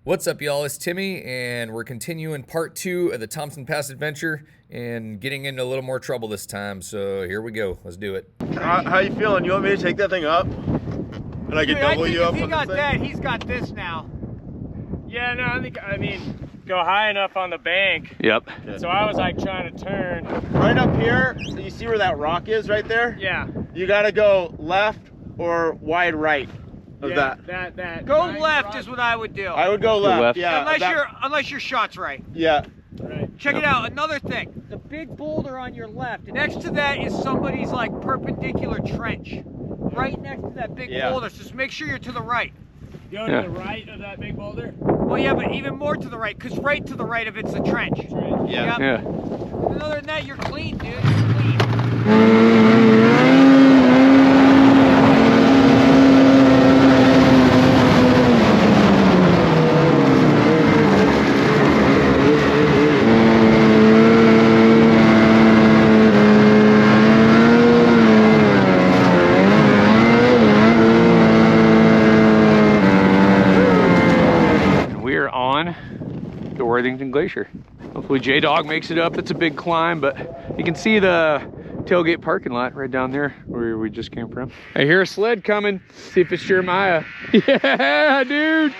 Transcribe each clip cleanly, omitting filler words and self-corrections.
What's up, y'all? It's Timmy, and we're continuing part 2 of the Thompson Pass adventure and getting into a little more trouble this time. So here we go. Let's do it. How you feeling? You want me to take that thing up? And I can double you up on this thing? If he got that, he's got this now. Yeah, no, I mean, go high enough on the bank. Yep. So I was like trying to turn. Right up here, you see where that rock is right there? Yeah. You gotta go left or wide right of Yeah, that. Go left is what I would do. I would go left. Yeah. Unless your shot's right. Yeah. Right. Check it out. Another thing. The big boulder on your left. Next to that is somebody's like perpendicular trench. Right next to that big boulder. So just make sure you're to the right. Go to the right of that big boulder? Well, yeah, but even more to the right, because right to the right of it's a trench. Yeah. Yep. Yeah. And other than that, you're clean, dude. You're clean. Glacier. Hopefully J-Dog makes it up. It's a big climb, but you can see the tailgate parking lot right down there where we just came from. I hear a sled coming. See if it's Jeremiah. Yeah, dude.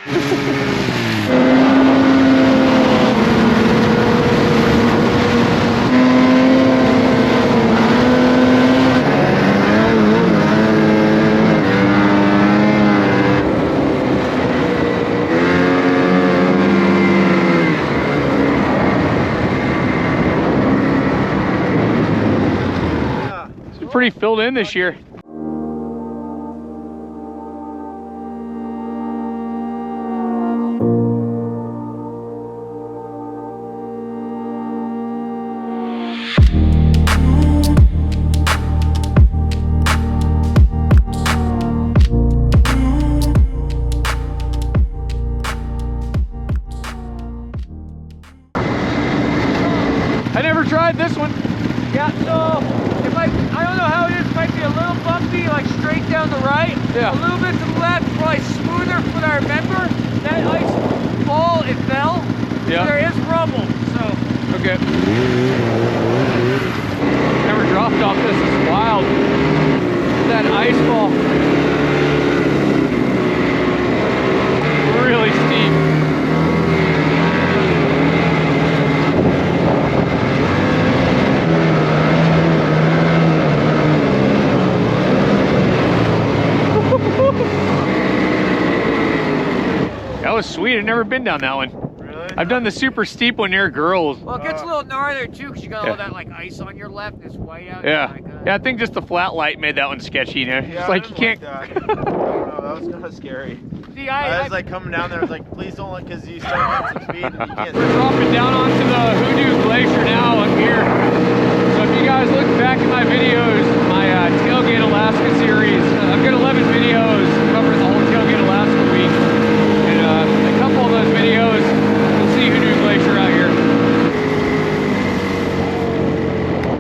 Pretty filled in this year. I never tried this one. Yeah, so I don't know how it is. It might be a little bumpy, like straight down the right. Yeah. A little bit to the left, probably smoother. But I remember that ice fall, it fell. Yeah. There is rumble, so. Okay. Never dropped off this. It's wild. That ice fall. Really steep. That was sweet. I've never been down that one. Really? I've done the super steep one near Girls. Well, it gets a little gnarlier too, because you got all that like ice on your left. It's white out. Yeah. Like, Yeah, I think just the flat light made that one sketchy, you know? Yeah, It's like you can't. I don't know, that was kind of scary. See, I was like coming down there, I was like, please don't let, because you start getting some speed and you can't. We're dropping down onto the Hoodoo Glacier now up here. So if you guys look back at my videos, my Tailgate Alaska series, I've got 11 videos covering the whole Tailgate Alaska week. And a couple of those videos, you'll see Hoodoo Glacier out here.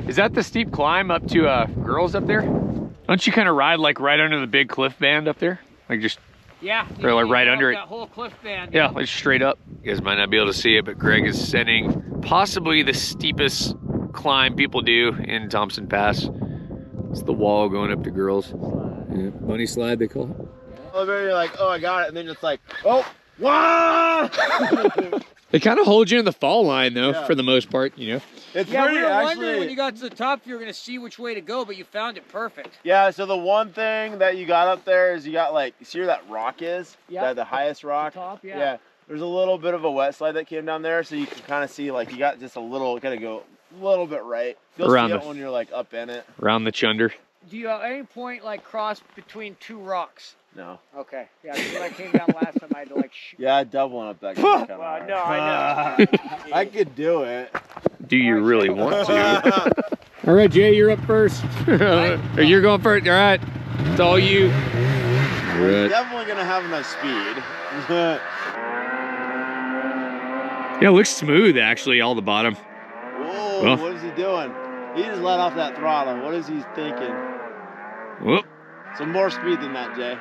Is that the steep climb up to Girls up there? Don't you kind of ride like right under the big cliff band up there? Like just yeah, or like right under it. That whole cliff band. Yeah, like straight up. You guys might not be able to see it, but Greg is sending possibly the steepest climb people do in Thompson Pass. It's the wall going up to Girls. Yeah, bunny slide they call it. You're like, oh, I got it, and then it's like, oh, wow! They kind of hold you in the fall line though, Yeah. for the most part, you know. It's Yeah, pretty, we were actually, wondering when you got to the top if you were going to see which way to go, but you found it perfect. Yeah, so the one thing that you got up there is you got like, see where that rock is? Yeah. The highest rock? top, yeah. There's a little bit of a wet slide that came down there, so you can kind of see like you got just a little, gotta go a little bit right. You'll Around see it the- when you're like up in it. Around the chunder. Do you at any point like cross between two rocks? No. Okay. Yeah, because when I came down last time, I had to like shoot. Yeah, doubling up that kind of Well, no, I know. I could do it. Do you really want to? All right, Jay, you're up first. Or you're going first. All right, it's all you. We're definitely gonna have enough speed. Yeah, it looks smooth actually, all the bottom. Whoa, Well. what is he doing? He just let off that throttle. What is he thinking? Whoop. Some more speed than that, Jay.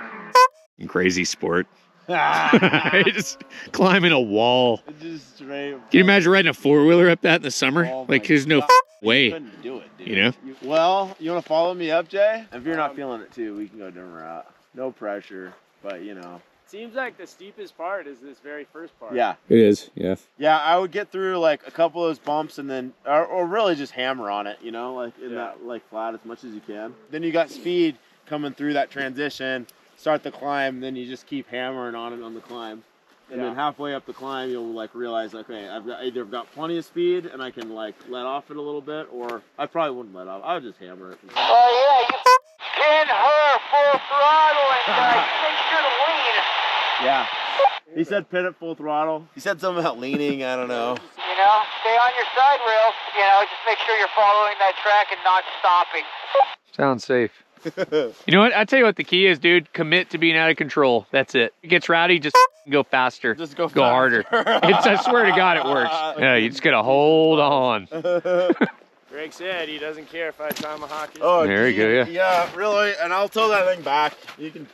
Crazy sport. Just climbing a wall. Just straight. Can you imagine riding a 4-wheeler up that in the summer? Oh like, my there's no God. way. You couldn't do it, dude. You know? Well, you want to follow me up, Jay? If you're not feeling it too, we can go a different route. No pressure, but you know. Seems like the steepest part is this very first part. Yeah. It is, yeah. Yeah, I would get through like a couple of those bumps and then, or really just hammer on it, you know, like in that like flat as much as you can. Then you got speed coming through that transition, start the climb, then you just keep hammering on it on the climb. And then halfway up the climb, you'll like realize, okay, I've got plenty of speed and I can like let off it a little bit, or I probably wouldn't let off. I would just hammer it. Oh yeah, you pin her full throttle and make sure to lean. Yeah. He said pin it full throttle. He said something about leaning, I don't know. You know, stay on your side rails. You know, just make sure you're following that track and not stopping. Sounds safe. You know what? I tell you what the key is, dude. Commit to being out of control. That's it. It gets rowdy, just go faster. Just go harder. I swear to God it works. Yeah, you just gotta hold on. Greg said he doesn't care if I tomahawk it. Oh, there you go, yeah. Yeah, really. And I'll tow that thing back. You can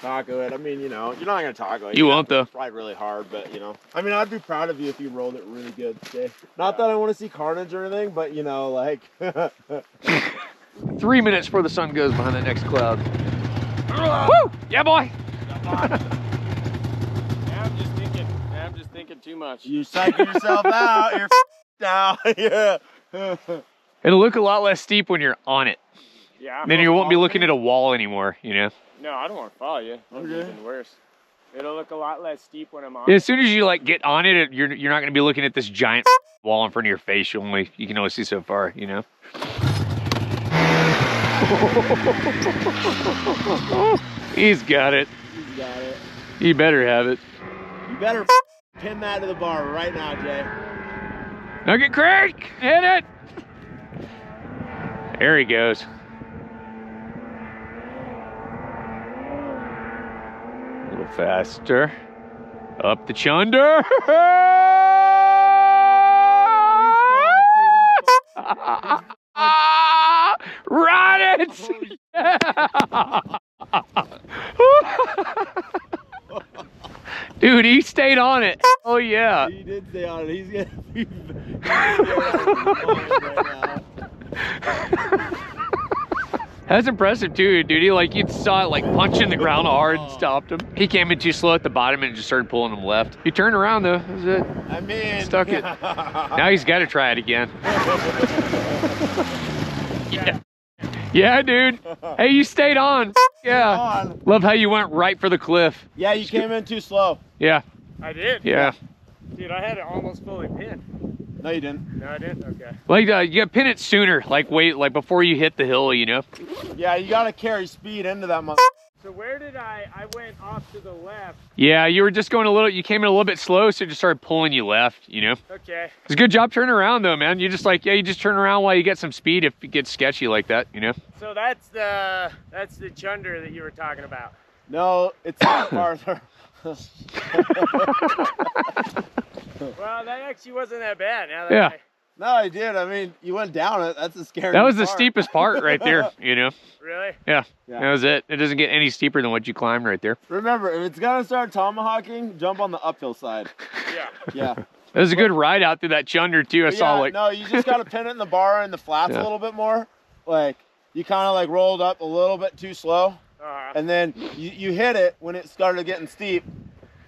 taco it. I mean, you know, you're not going to taco it. You won't, though. Ride really hard, but, you know. I mean, I'd be proud of you if you rolled it really good today. Not that I want to see carnage or anything, but, you know, like. 3 minutes before the sun goes behind the next cloud. Woo! Yeah, boy! I'm just thinking too much. You psyching yourself out. You're now. Yeah. It'll look a lot less steep when you're on it. Yeah. Then you won't be looking at a wall anymore, you know? No, I don't want to follow you. That's Okay. even worse. It'll look a lot less steep when I'm on. As soon as you like get on it, you're not gonna be looking at this giant wall in front of your face. You can only see so far, you know? He's got it. He's got it. You better have it. You better pin that to the bar right now, Jay. Nugget Creek! Hit it! There he goes. A little faster. Up the chunder. Ride it! Yeah. Dude, he stayed on it. Oh yeah. He did stay on it. He's gonna be right now. That's impressive too, dude. He like, you saw it like punching the ground hard and stopped him. He came in too slow at the bottom and just started pulling him left. He turned around though, that was it. I mean, Stuck it. Now he's got to try it again. Yeah. Yeah, dude. Hey, you stayed on. Yeah. Love how you went right for the cliff. Yeah, you came in too slow. Yeah. I did? Yeah. Dude, I had it almost fully pinned. No, you didn't. No, I didn't? Okay. Like, you gotta pin it sooner. Like, wait, like before you hit the hill, you know? Yeah, you gotta carry speed into that mother. So where did I went off to the left. Yeah, you were just going you came in a little bit slow, so it just started pulling you left, you know? Okay. It's a good job turning around though, man. You just like, yeah, you just turn around while you get some speed if it gets sketchy like that, you know? So that's the chunder that you were talking about. No, it's farther. Well, that actually wasn't that bad. Now that Yeah. No, I did. I mean, you went down it. That's a scary That was the part. steepest part right there, you know? Really? Yeah, Yeah. that was it. It doesn't get any steeper than what you climbed right there. Remember, if it's gonna start tomahawking, jump on the uphill side. Yeah. Yeah. It was a good ride out through that chunder too. I saw Yeah, like, no, you just gotta pin it in the bar and the flats Yeah. a little bit more. Like, you kind of like rolled up a little bit too slow, and then you hit it when it started getting steep,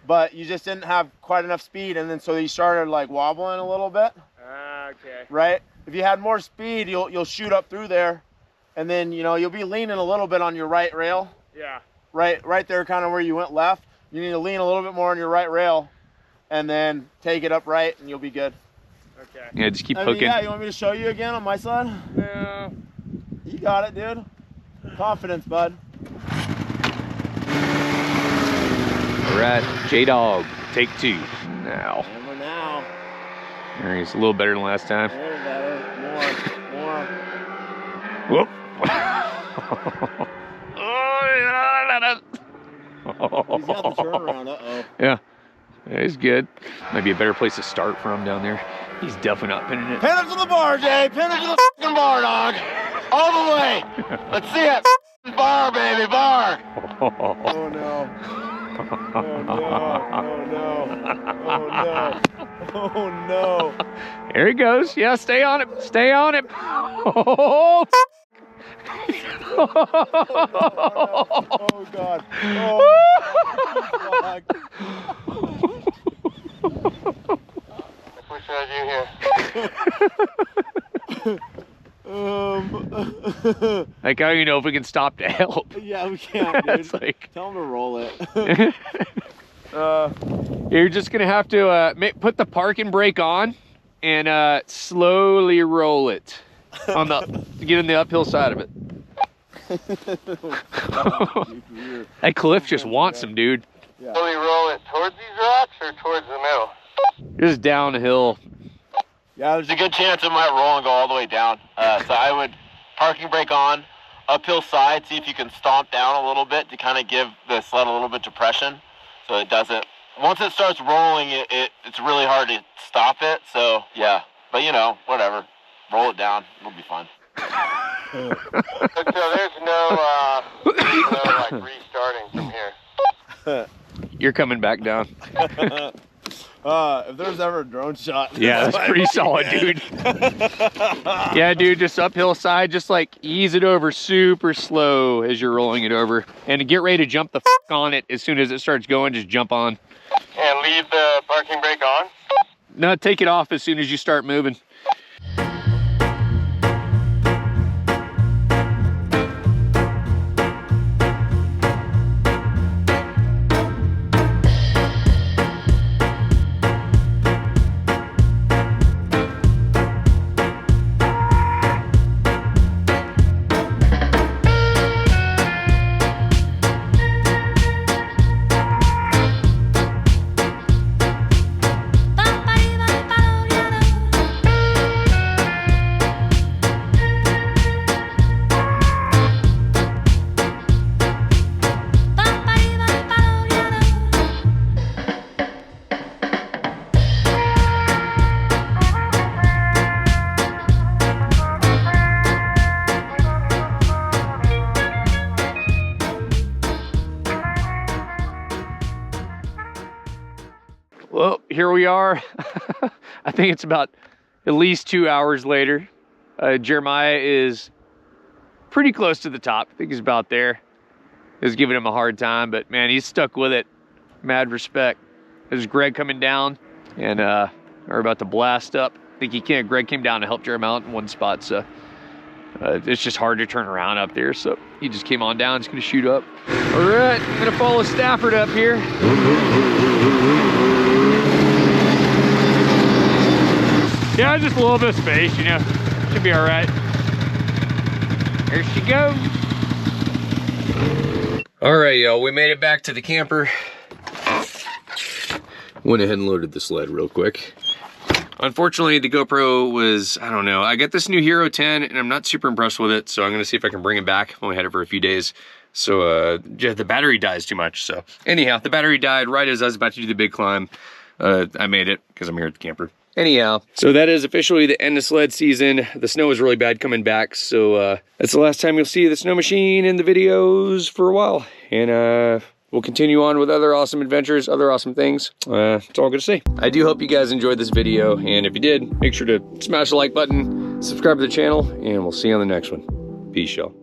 but you just didn't have quite enough speed, and then so you started like wobbling a little bit. Okay. Right? If you had more speed, you'll shoot up through there, and then you know you'll be leaning a little bit on your right rail. Yeah. Right there, kind of where you went left. You need to lean a little bit more on your right rail, and then take it up right, and you'll be good. Okay. yeah, just keep I mean, hooking. yeah, you want me to show you again on my side? No. You got it, dude. Confidence, bud. All right, J-Dog, take 2 now. Hammer now. There he's a little better than last time. There, better. More. Whoop. He's got the turnaround. Uh-oh. Yeah, he's good. Might be a better place to start from down there. He's definitely not pinning it. Pin it to the bar, Jay. Pin it to the f***ing bar, dog. All the way. Let's see it. Bar, baby, bar. Oh, no. Oh no. Here he goes. Yeah, stay on it. Stay on it. Oh, Oh God. Oh, What should I do here? like, I don't even know if we can stop to help. Yeah, we can't, dude. It's like, tell him to roll it. you're just gonna have to put the parking brake on and slowly roll it on the get in the uphill side of it. That cliff just wants him, dude. Yeah. Slowly roll it towards these rocks or towards the middle? Just downhill. Yeah, there's a good chance it might roll and go all the way down. So I would parking brake on, uphill side, see if you can stomp down a little bit to kind of give the sled a little bit of depression so it doesn't. Once it starts rolling, it's really hard to stop it. So yeah, but you know, whatever. Roll it down. It'll be fun. So there's no like restarting from here. You're coming back down. If there's ever a drone shot. Yeah, that's pretty solid, dude. Yeah, dude, just uphill side, just like ease it over super slow as you're rolling it over. And to get ready to jump the on it as soon as it starts going, just jump on. And leave the parking brake on? No, take it off as soon as you start moving. Well, here we are. I think it's about at least 2 hours later. Jeremiah is pretty close to the top. I think he's about there. I was giving him a hard time, but man, he's stuck with it. Mad respect. There's Greg coming down, and we're about to blast up. I think Greg came down to help Jeremiah out in one spot, so it's just hard to turn around up there. So he just came on down, just gonna shoot up. All right, I'm gonna follow Stafford up here. Yeah, just a little bit of space, you know. Should be all right. There she goes. All right, y'all, we made it back to the camper. Went ahead and loaded the sled real quick. Unfortunately, the GoPro was, I don't know. I got this new Hero 10 and I'm not super impressed with it. So I'm gonna see if I can bring it back. I've only had it for a few days. So the battery dies too much. So anyhow, the battery died right as I was about to do the big climb. I made it because I'm here at the camper. Anyhow, so that is officially the end of sled season. The snow was really bad coming back, so that's the last time you'll see the snow machine in the videos for a while. And we'll continue on with other awesome adventures, other awesome things. That's all I'm gonna say. I do hope you guys enjoyed this video, and if you did, make sure to smash the like button, subscribe to the channel, and we'll see you on the next one. Peace, y'all.